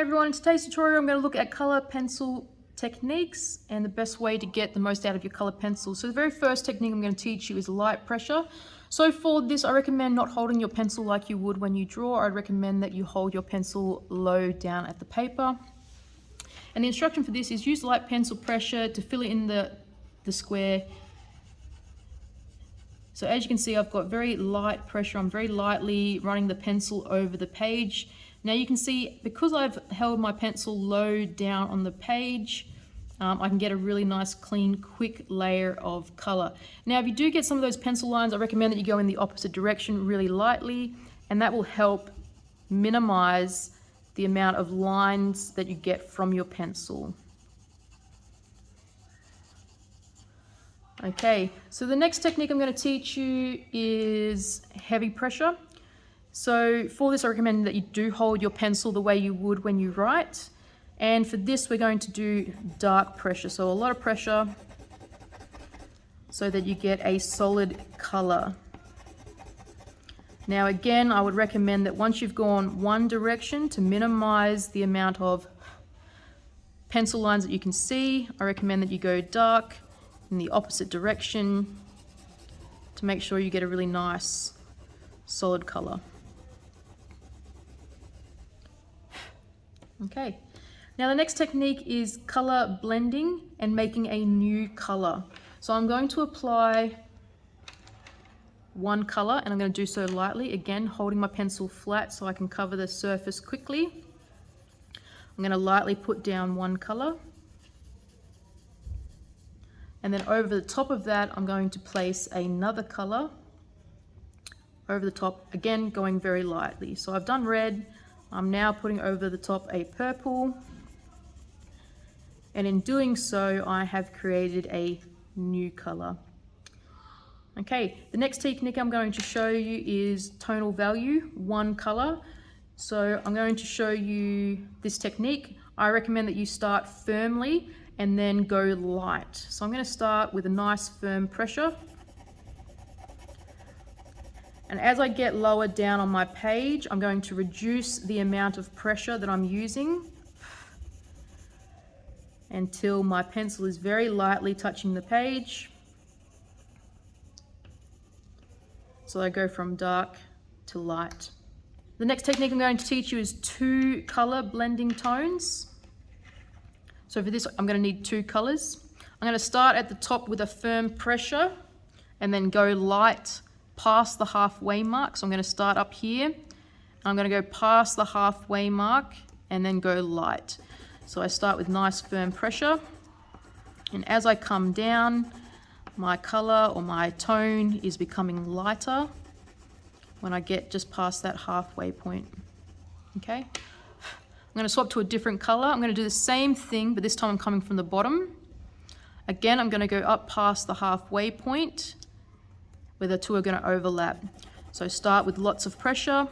everyone, in today's tutorial I'm going to look at color pencil techniques and the best way to get the most out of your color pencil. So the very first technique I'm going to teach you is light pressure. So for this I recommend not holding your pencil like you would when you draw. I'd recommend that you hold your pencil low down at the paper. And the instruction for this is use light pencil pressure to fill in the square. So as you can see, I've got very light pressure. I'm very lightly running the pencil over the page. Now you can see, because I've held my pencil low down on the page, I can get a really nice, clean, quick layer of color. Now if you do get some of those pencil lines, I recommend that you go in the opposite direction really lightly, and that will help minimize the amount of lines that you get from your pencil. Okay, so the next technique I'm going to teach you is heavy pressure. So for this I recommend that you do hold your pencil the way you would when you write. And for this we're going to do dark pressure, so a lot of pressure so that you get a solid color. Now again, I would recommend that once you've gone one direction, to minimize the amount of pencil lines that you can see, I recommend that you go dark in the opposite direction to make sure you get a really nice solid color. Okay, now the next technique is color blending and making a new color. So I'm going to apply one color, and I'm going to do so lightly, again holding my pencil flat so I can cover the surface quickly. I'm going to lightly put down one color, and then over the top of that I'm going to place another color over the top, again going very lightly. So I've done red, I'm now putting over the top a purple, and in doing so I have created a new color. Okay, the next technique I'm going to show you is tonal value, one color. So I'm going to show you this technique. I recommend that you start firmly and then go light. So I'm going to start with a nice firm pressure. And as I get lower down on my page, I'm going to reduce the amount of pressure that I'm using until my pencil is very lightly touching the page. So I go from dark to light. The next technique I'm going to teach you is two color blending tones. So for this, I'm going to need two colors. I'm going to start at the top with a firm pressure and then go light past the halfway mark. So I'm going to start up here. I'm going to go past the halfway mark and then go light. So I start with nice firm pressure, and as I come down, my color or my tone is becoming lighter when I get just past that halfway point. Okay, I'm going to swap to a different color. I'm going to do the same thing, but this time I'm coming from the bottom. Again, I'm going to go up past the halfway point where the two are going to overlap. So start with lots of pressure,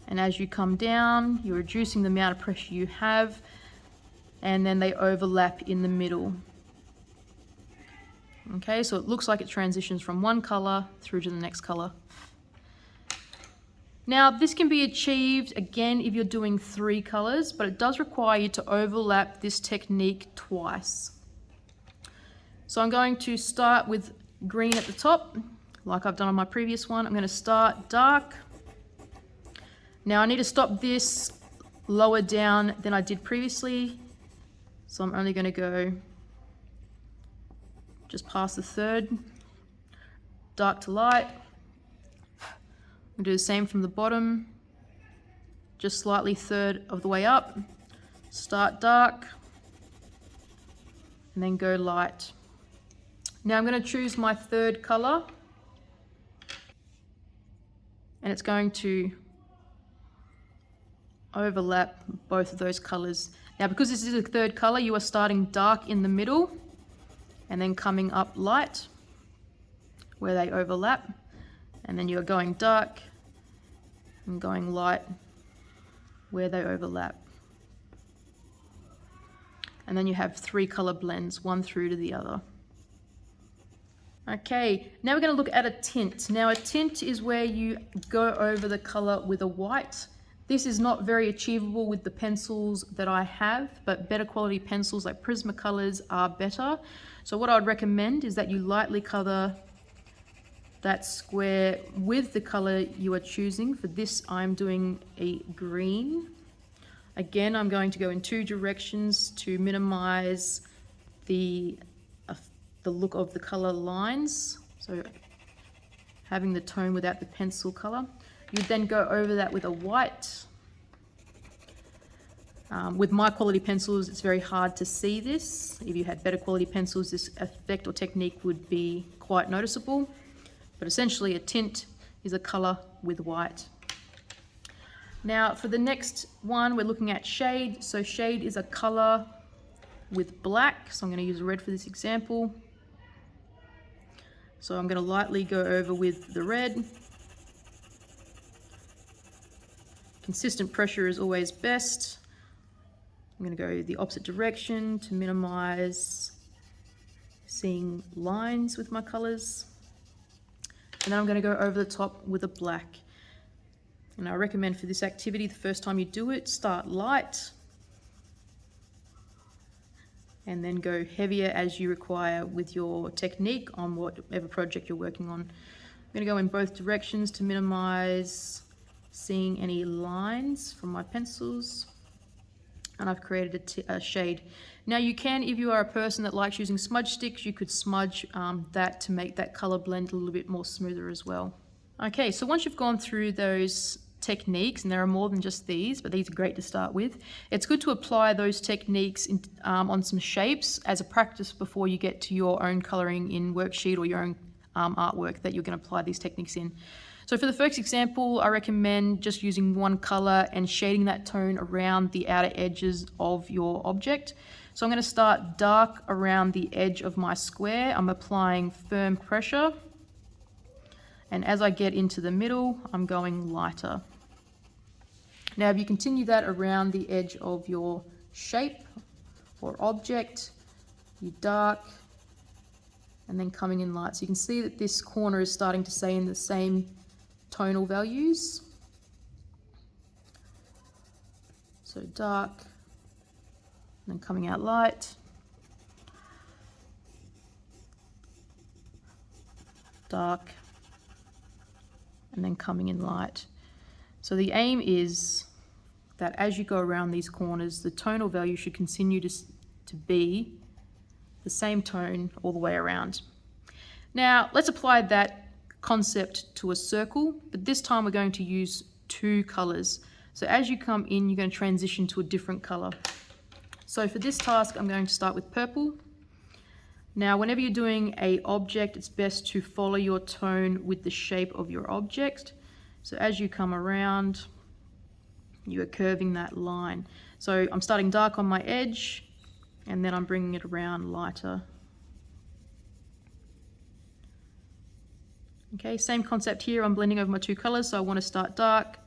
and as you come down, you're reducing the amount of pressure you have, and then they overlap in the middle. Okay, so it looks like it transitions from one color through to the next color. Now this can be achieved again if you're doing three colors, but it does require you to overlap this technique twice. So I'm going to start with green at the top, like I've done on my previous one. I'm going to start dark. Now I need to stop this lower down than I did previously, so I'm only going to go just past the third, dark to light. I'll do the same from the bottom, just slightly third of the way up, start dark, and then go light. Now I'm going to choose my third color, and it's going to overlap both of those colors. Now because this is a third color, you are starting dark in the middle and then coming up light where they overlap, and then you're going dark and going light where they overlap. And then you have three color blends, one through to the other. Okay, now we're going to look at a tint. Now a tint is where you go over the color with a white. This is not very achievable with the pencils that I have, but better quality pencils like Prismacolors are better. So what I would recommend is that you lightly color that square with the color you are choosing. For this, I'm doing a green. Again, I'm going to go in two directions to minimize the look of the color lines. So having the tone without the pencil color. You then go over that with a white. With my quality pencils, it's very hard to see this. If you had better quality pencils, this effect or technique would be quite noticeable. But essentially a tint is a color with white. Now for the next one, we're looking at shade. So shade is a color with black. So I'm going to use red for this example. So I'm going to lightly go over with the red. Consistent pressure is always best. I'm going to go the opposite direction to minimize seeing lines with my colors. And then I'm going to go over the top with a black. And I recommend for this activity, the first time you do it, start light and then go heavier as you require with your technique on whatever project you're working on. I'm going to go in both directions to minimize seeing any lines from my pencils. And I've created a shade. Now you can, if you are a person that likes using smudge sticks, you could smudge that to make that color blend a little bit more smoother as well. Okay, so once you've gone through those techniques, and there are more than just these, but these are great to start with, it's good to apply those techniques on some shapes as a practice before you get to your own coloring in worksheet or your own artwork that you're going to apply these techniques in. So for the first example, I recommend just using one color and shading that tone around the outer edges of your object. So I'm going to start dark around the edge of my square. I'm applying firm pressure. And as I get into the middle, I'm going lighter. Now, if you continue that around the edge of your shape or object, you dark, and then coming in light. So you can see that this corner is starting to stay in the same tonal values. So dark, and then coming out light. Dark, and then coming in light. So the aim is that as you go around these corners, the tonal value should continue to be the same tone all the way around. Now let's apply that concept to a circle, but this time we're going to use two colors. So as you come in, you're going to transition to a different color. So for this task, I'm going to start with purple. Now, whenever you're doing an object, it's best to follow your tone with the shape of your object. So as you come around, you are curving that line. So I'm starting dark on my edge, and then I'm bringing it around lighter. Okay, same concept here. I'm blending over my two colors, so I want to start dark,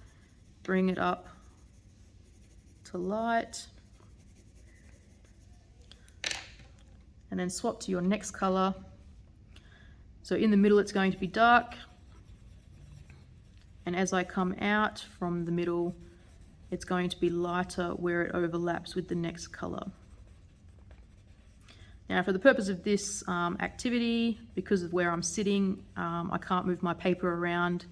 bring it up to light, and then swap to your next color. So in the middle, it's going to be dark, and as I come out from the middle, it's going to be lighter where it overlaps with the next color. Now, for the purpose of this activity, because of where I'm sitting, I can't move my paper around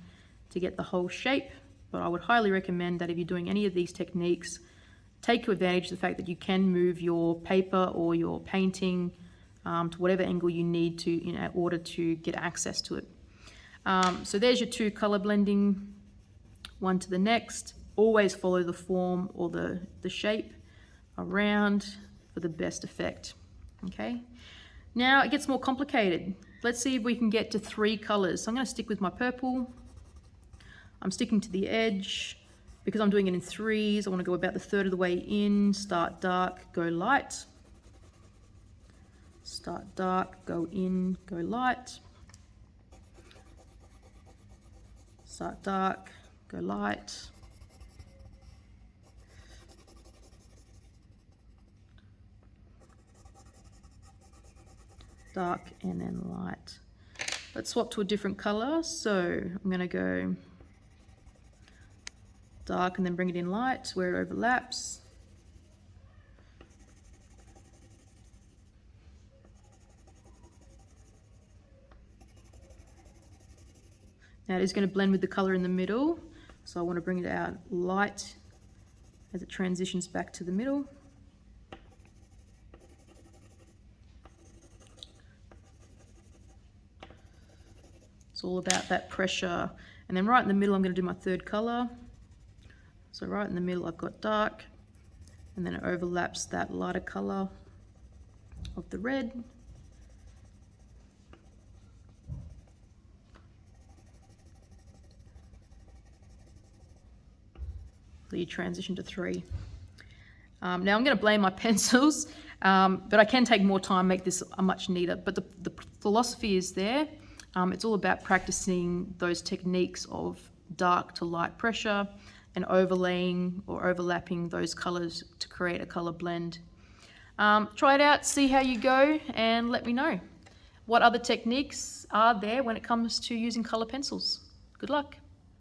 to get the whole shape, but I would highly recommend that if you're doing any of these techniques, take advantage of the fact that you can move your paper or your painting to whatever angle you need to in order to get access to it. So there's your two color blending, one to the next. Always follow the form or the shape around for the best effect. Okay, now it gets more complicated. Let's see if we can get to three colors. So I'm going to stick with my purple. I'm sticking to the edge because I'm doing it in threes. I want to go about the third of the way in, start dark, go light. Start dark, go in, go light. Start dark, go light. Dark and then light. Let's swap to a different color. So I'm going to go dark and then bring it in light where it overlaps. Now it is going to blend with the colour in the middle, so I want to bring it out light as it transitions back to the middle. It's all about that pressure. And then right in the middle I'm going to do my third colour. So right in the middle I've got dark, and then it overlaps that lighter colour of the red. So you transition to 3. Now I'm going to blame my pencils, but I can take more time, make this a much neater. But the philosophy is there. It's all about practicing those techniques of dark to light pressure and overlaying or overlapping those colours to create a colour blend. Try it out, see how you go, and let me know. What other techniques are there when it comes to using colour pencils? Good luck.